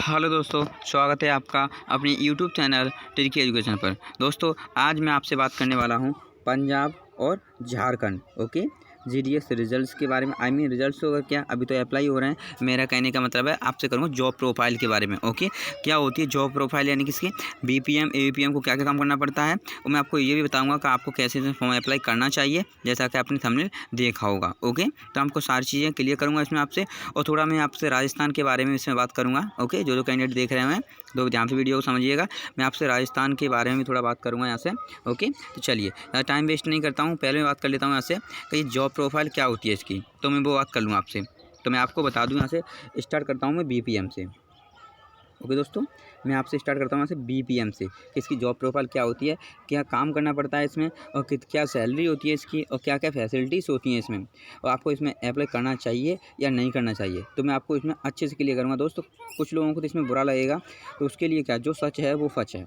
Hello दोस्तों, स्वागत है आपका अपने यूट्यूब चैनल ट्रिकी एजुकेशन पर। दोस्तों, आज मैं आपसे बात करने वाला हूं पंजाब और झारखंड जीडीएस रिजल्ट्स के बारे में। रिजल्ट्स होगा क्या, अभी तो अप्लाई हो रहे हैं। मेरा कहने का मतलब है आपसे करूँगा जॉब प्रोफाइल के बारे में। क्या होती है जॉब प्रोफाइल, यानी किसकी बीपीएम एबीपीएम को क्या क्या काम करना पड़ता है। और मैं आपको ये भी बताऊँगा कि आपको कैसे फॉर्म अप्लाई करना चाहिए, जैसा कि आपने थंबनेल देखा होगा। तो आपको सारी चीज़ें क्लियर करूँगा इसमें आपसे, और थोड़ा मैं आपसे राजस्थान के बारे में इसमें बात करूँगा। जो कैंडिडेट देख रहे हैं तो ध्यान से वीडियो को समझिएगा। मैं आपसे राजस्थान के बारे में भी थोड़ा बात करूँगा यहाँ से। तो चलिए, टाइम वेस्ट नहीं करता हूँ, पहले मैं बात कर लेता हूँ यहाँ से कि जॉब प्रोफाइल क्या होती है इसकी, तो मैं वो बात कर लूँ आपसे। तो मैं आपको बता दूँ, यहाँ से स्टार्ट करता हूँ मैं बीपीएम से। दोस्तों, मैं आपसे स्टार्ट करता हूँ यहाँ से बीपीएम से कि इसकी जॉब प्रोफाइल क्या होती है, क्या काम करना पड़ता है इसमें, और क्या सैलरी होती है इसकी, और क्या क्या फैसिलिटीज़ होती हैं इसमें, और आपको इसमें अप्लाई करना चाहिए या नहीं करना चाहिए। तो मैं आपको इसमें अच्छे से क्लियर करूँगा। दोस्तों, कुछ लोगों को तो इसमें बुरा लगेगा, तो उसके लिए क्या, जो सच है वो सच है।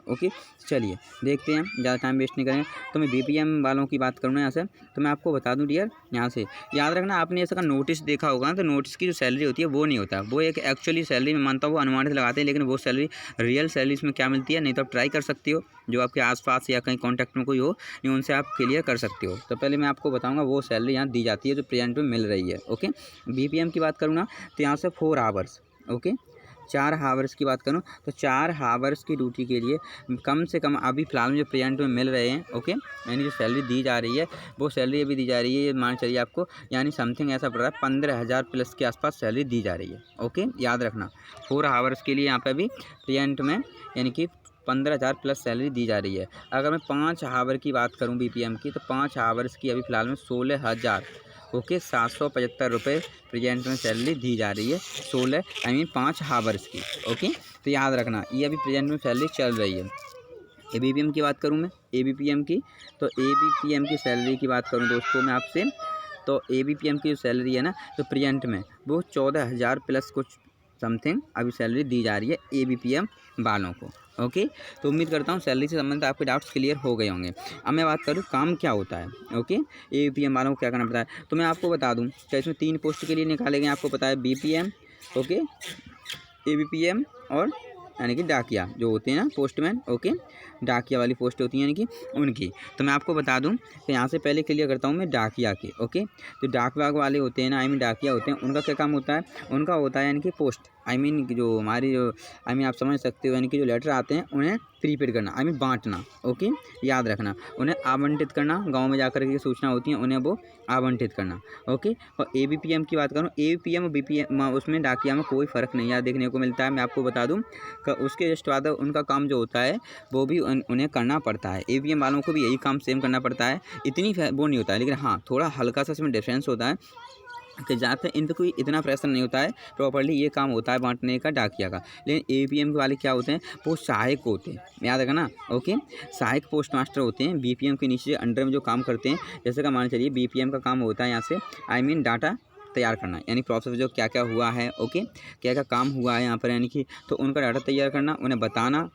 चलिए देखते हैं, ज़्यादा टाइम वेस्ट नहीं करें। तो मैं बीपीएम वालों की बात करूँ यहाँ से, तो मैं आपको बता दूँ डियर, यहाँ से याद रखना, आपने ऐसा का नोटिस देखा होगा ना, तो नोटिस की जो सैलरी होती है वो नहीं होता, वो एक एक्चुअली सैलरी में मानता हूँ वो अनुमानित लगाते हैं, लेकिन वो सैलरी रियल सैलरी इसमें क्या मिलती है नहीं तो आप ट्राई कर सकती हो, जो आपके आसपास या कहीं कॉन्टैक्ट में कोई हो, नहीं उनसे आप क्लियर कर सकते हो। तो पहले मैं आपको बताऊंगा वो सैलरी यहाँ दी जाती है जो प्रेजेंट में मिल रही है। बीपीएम की बात करूँ ना, तो यहाँ से 4 आवर्स 4 हावर्स की बात करूँ तो 4 हावर्स की ड्यूटी के लिए कम से कम अभी फ़िलहाल में जो प्रेजेंट में मिल रहे हैं, यानी जो सैलरी दी जा रही है वो सैलरी अभी दी जा रही है, ये मान चलिए आपको, यानी समथिंग ऐसा पड़ रहा है 15,000 प्लस के आसपास सैलरी दी जा रही है। याद रखना, 4 हावर्स के लिए यहाँ पे अभी प्रेजेंट में यानी कि 15,000 प्लस सैलरी दी जा रही है। अगर मैं 5 हावर की बात करूँ बीपीएम की, तो 5 हावर्स की अभी फ़िलहाल में 16,000 775 प्रेजेंट में सैलरी दी जा रही है। 5 हावर्स की। तो याद रखना, ये अभी प्रेजेंट में सैलरी चल रही है। एबीपीएम की बात करूँ मैं, एबीपीएम की, तो एबीपीएम की सैलरी की बात करूँ दोस्तों मैं आपसे, तो एबीपीएम की जो सैलरी है ना, तो प्रेजेंट में वो 14,000 प्लस कुछ समथिंग अभी सैलरी दी जा रही है एबीपीएम वालों को। तो उम्मीद करता हूँ सैलरी से संबंधित आपके डाउट्स क्लियर हो गए होंगे। अब मैं बात करूँ काम क्या होता है। एबीपीएम वालों को क्या करना पड़ता है, तो मैं आपको बता दूँ कि इसमें 3 पोस्ट के लिए निकाले गए, आपको पता है बीपीएम, एबीपीएम और यानी कि डाकिया जो होते हैं ना, पोस्टमैन। डाकिया वाली पोस्ट होती हैं यानी कि उनकी। तो मैं आपको बता दूं कि यहाँ से पहले क्लियर करता हूँ मैं डाकिया की। तो डाक वाग वाले होते हैं ना, डाकिया होते हैं, उनका क्या काम होता है, उनका होता है यानी कि पोस्ट, जो हमारी जो आप समझ सकते हो, यानी कि जो लेटर आते हैं उन्हें प्रीपेड करना, बांटना। याद रखना, उन्हें आवंटित करना, गाँव में जाकर के सूचना होती है उन्हें वो आवंटित करना। और एबीपीएम की बात करूँ, एबीपीएम और बीपीएम उसमें डाकिया में कोई फ़र्क नहीं देखने को मिलता है। मैं आपको बता दूं कि उसके जस्ट बाद उनका काम जो होता है वो भी उन्हें करना पड़ता है। एबीपीएम वालों को भी यही काम सेम करना पड़ता है, इतनी वो नहीं होता है, लेकिन हाँ थोड़ा हल्का सा इसमें डिफरेंस होता है कि ज़्यादातर इन पर कोई इतना प्रेशर नहीं होता है, प्रॉपर्ली ये काम होता है बांटने का डाकिया का। लेकिन एबीपीएम के वाले क्या होते हैं, वो सहायक होते हैं, याद रखना। सहायक पोस्ट मास्टर होते हैं बीपीएम के नीचे अंडर में जो काम करते हैं। जैसे का मान चलिए बीपीएम का काम होता है यहाँ से डाटा तैयार करना, यानी प्रोसेस जो क्या क्या हुआ है, क्या क्या काम हुआ है यहाँ पर, यानी कि तो उनका डाटा तैयार करना, उन्हें बताना,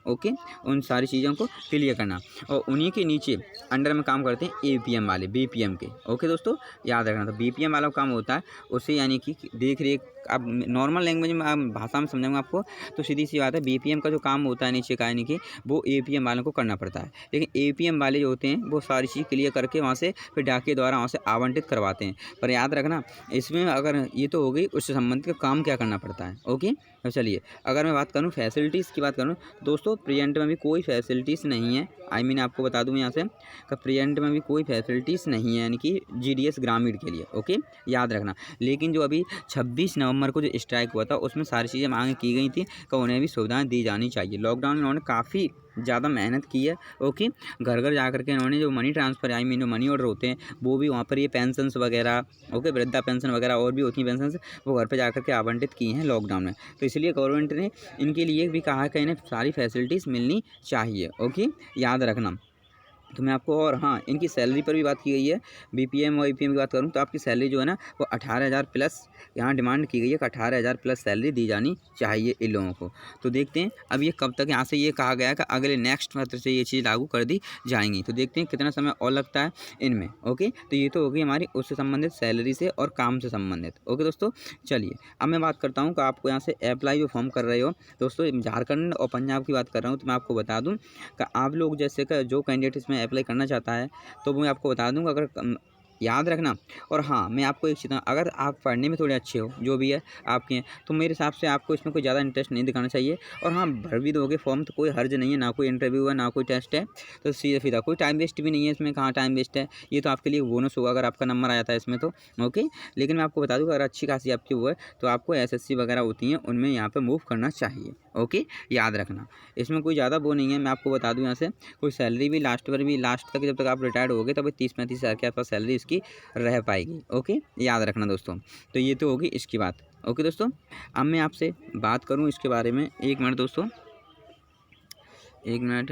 उन सारी चीज़ों को क्लियर करना। और उन्हीं के नीचे अंडर में काम करते हैं एबीपीएम वाले बीपीएम के। दोस्तों, याद रखना, तो बीपीएम वाला काम होता है उसे यानी कि देख रेख। अब नॉर्मल लैंग्वेज में भाषा में समझाऊंगा आपको, तो सीधी सी बात है, बीपीएम का जो काम होता है नीचे का, यानी कि वो एपीएम वालों को करना पड़ता है। लेकिन एपीएम वाले जो होते हैं वो सारी चीज़ क्लियर करके वहाँ से फिर डाकिए द्वारा वहाँ से आवंटित करवाते हैं। पर याद रखना, इसमें अगर ये तो हो गई उससे संबंधित काम क्या करना पड़ता है। तो चलिए, अगर मैं बात करूँ फैसिलिटीज़ की बात करूँ, दोस्तों प्रेजेंट में भी कोई फैसिलिटीज़ नहीं है। आपको बता दूँ यहाँ से कि प्रेजेंट में भी कोई फैसिलिटीज़ नहीं है, यानी कि जीडीएस ग्रामीण के लिए। याद रखना, लेकिन जो अभी 26 नवंबर को जो स्ट्राइक हुआ था उसमें सारी चीज़ें मांग की गई थी कि उन्हें भी सुविधाएं दी जानी चाहिए। लॉकडाउन में उन्होंने काफ़ी ज़्यादा मेहनत की है। घर घर जा करके उन्होंने जो मनी ट्रांसफ़र जो मनी ऑर्डर होते हैं वो भी वहाँ पर ये पेंशन्स वगैरह, वृद्धा पेंशन वगैरह और भी होती हैं पेंशन्स, वो घर पे जा करके आवंटित की हैं लॉकडाउन में। तो इसलिए गवर्नमेंट ने इनके लिए भी कहा कि इन्हें सारी फैसिलिटीज़ मिलनी चाहिए। याद रखना, तो मैं आपको और हाँ, इनकी सैलरी पर भी बात की गई है। बीपीएम और ईपीएम की बात करूँ तो आपकी सैलरी जो है ना वो 18,000 प्लस यहाँ डिमांड की गई है कि 18,000 प्लस सैलरी दी जानी चाहिए इन लोगों को। तो देखते हैं अब ये कब तक, यहाँ से ये कहा गया है कि अगले नेक्स्ट मंथ से ये चीज़ लागू कर दी जाएंगी। तो देखते हैं कितना समय और लगता है इनमें। ओके, तो ये तो होगी हमारी उससे संबंधित सैलरी से और काम से संबंधित। ओके दोस्तों, चलिए अब मैं बात करता हूँ कि आपको यहाँ से अप्लाई जो फॉर्म कर रहे हो दोस्तों, झारखंड और पंजाब की बात कर रहा हूँ। तो मैं आपको बता दूँ कि आप लोग जैसे कि जो कैंडिडेट इसमें अप्लाई करना चाहता है तो मैं आपको बता दूँगा, अगर याद रखना। और हाँ, मैं आपको एक चीज़, अगर आप पढ़ने में थोड़े अच्छे हो जो भी है आपके हैं, तो मेरे हिसाब से आपको इसमें कोई ज़्यादा इंटरेस्ट नहीं दिखाना चाहिए। और हाँ, भर भी दोगे फॉर्म तो कोई हर्ज नहीं है, ना कोई इंटरव्यू है ना कोई टेस्ट है, तो सीधा सीधा कोई टाइम वेस्ट भी नहीं है इसमें। कहाँ टाइम वेस्ट है, ये तो आपके लिए बोनस होगा अगर आपका नंबर आ जाता है इसमें तो। ओके, लेकिन मैं आपको बता दूँ अगर अच्छी खासी आपकी वो है तो आपको SSC वगैरह होती हैं उनमें यहाँ पर मूव करना चाहिए। ओके, याद रखना इसमें कोई ज़्यादा वो नहीं है। मैं आपको बता दूँ यहाँ से कोई सैलरी भी लास्ट तक जब तक आप रिटायर्ड होगे तब 30-35 हज़ार के आसपास सैलरी इसकी रह पाएगी। ओके, याद रखना दोस्तों। तो ये तो होगी इसकी बात। ओके दोस्तों, अब मैं आपसे बात करूँ इसके बारे में, 1 मिनट दोस्तों, 1 मिनट।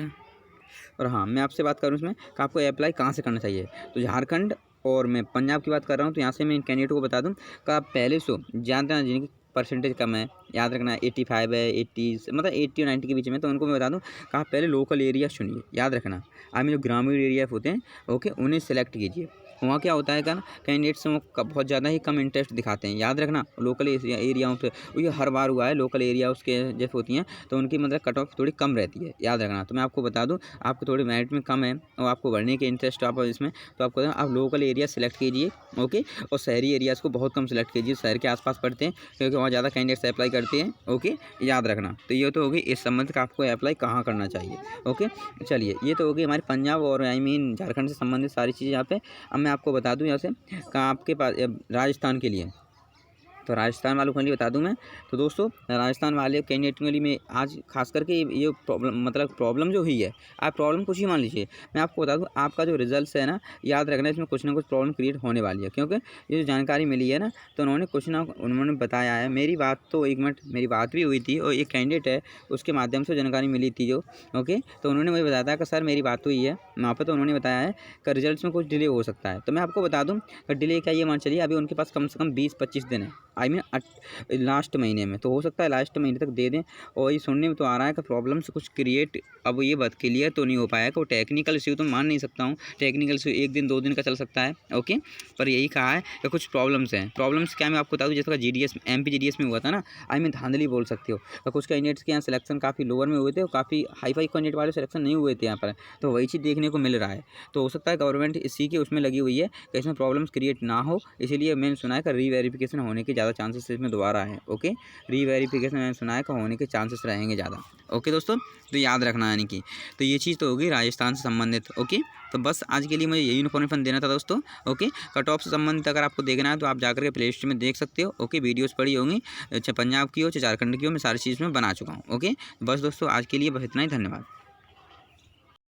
और हाँ, मैं आपसे बात करूँ इसमें कि आपको अप्लाई कहाँ से करना चाहिए। तो झारखंड और मैं पंजाब की बात कर रहा हूँ, तो यहाँ से मैं इन कैंडिडेटों को बता दूँ कि आप पहले से ज़्यादा जिनकी परसेंटेज कम है, याद रखना 85 है, 80 मतलब 80 और 90 के बीच में, तो उनको मैं बता दूँ कि आप पहले लोकल एरिया चुनिए। याद रखना आप में जो ग्रामीण एरिया होते हैं, ओके, उन्हें सेलेक्ट कीजिए। वहाँ क्या होता है कि कैंडिडेट्स वो बहुत ज़्यादा ही कम इंटरेस्ट दिखाते हैं। याद रखना लोकल एरियाओं से, ये हर बार हुआ है, लोकल एरिया उसके जैसे होती हैं तो उनकी मतलब कट ऑफ थोड़ी कम रहती है। याद रखना, तो मैं आपको बता दूँ आपको थोड़ी मेरिट में कम है और आपको बढ़ने के इंटरेस्ट आप इसमें, तो आपको आप लोकल एरिया सेलेक्ट कीजिए। ओके, और शहरी एरियाज़ को बहुत कम सेलेक्ट कीजिए, शहर के आसपास पड़ते हैं क्योंकि वहाँ ज़्यादा कैंडिडेट्स अप्लाई करते हैं। ओके, याद रखना। तो ये तो होगी इस संबंध का आपको अप्लाई कहाँ करना चाहिए। ओके, चलिए ये तो होगी हमारे पंजाब और झारखंड से संबंधित सारी चीज़ें यहाँ पे। अब मैं आपको बता दूँ यहाँ से कि आपके पास राजस्थान के लिए, तो राजस्थान वालों के लिए बता दूं मैं। तो दोस्तों राजस्थान वाले कैंडिडेट के लिए मैं आज खास करके ये प्रॉब्लम जो हुई है, आप प्रॉब्लम कुछ ही मान लीजिए। मैं आपको बता दूं आपका जो रिजल्ट है ना, याद रखना इसमें कुछ ना कुछ प्रॉब्लम क्रिएट होने वाली है, क्योंकि ये जो जानकारी मिली है ना तो उन्होंने बताया है। मेरी बात तो 1 मिनट, मेरी बात भी हुई थी और एक कैंडिडेट है उसके माध्यम से जानकारी मिली थी जो, ओके, तो उन्होंने मुझे बताया था कि सर मेरी बात हुई है वहाँ पर, तो उन्होंने बताया है कि रिजल्ट में कुछ डिले हो सकता है। तो मैं आपको बता दूँ डिले क्या, ये मान चलिए अभी उनके पास कम से कम 20-25 दिन है, आई मीन लास्ट महीने में, तो हो सकता है लास्ट महीने तक दे दें। और ये सुनने में तो आ रहा है कि प्रॉब्लम से कुछ क्रिएट, अब ये बात क्लियर तो नहीं हो पाया कि वो टेक्निकल इशू, तो मान नहीं सकता हूँ टेक्निकल इशू 1 दिन 2 दिन का चल सकता है। ओके, पर यही कहा है कि कुछ प्रॉब्लम्स हैं। प्रॉब्लम्स क्या मैं आपको बता दूँ, जैसे का GDS MP GDS में हुआ था ना, आई मीन धांधली बोल सकते हो। तो कुछ कैंडिडेट्स के यहाँ सिलेक्शन काफ़ी लोअर में हुए थे और काफ़ी हाई फाई कैंडिडेट वाले सिलेक्शन नहीं हुए थे यहाँ पर, तो वही चीज़ देखने को मिल रहा है। तो हो सकता है गवर्नमेंट इसी के उसमें लगी हुई है कि इसमें प्रॉब्लम्स क्रिएट ना हो, इसीलिए मैंने सुना है कि रीवेरिफिकेशन होने के ज़्यादा चांसेस इसमें दोबारा है। ओके, रीवेरिफिकेशन मैंने सुना है कि होने के चांसेस रहेंगे ज़्यादा। ओके दोस्तों, तो याद रखना यानी कि, तो ये चीज़ तो होगी राजस्थान से संबंधित। ओके, तो बस आज के लिए मुझे यही इन्फॉर्मेशन देना था दोस्तों। ओके, कट ऑफ से संबंधित अगर आपको देखना है तो आप जाकर के प्ले लिस्ट में देख सकते हो। ओके, वीडियोस पड़ी होंगी, चाहे पंजाब की हो चाहे झारखंड की हो, मैं सारी चीज़ में बना चुका हूँ। ओके, बस दोस्तों आज के लिए बस इतना ही, धन्यवाद।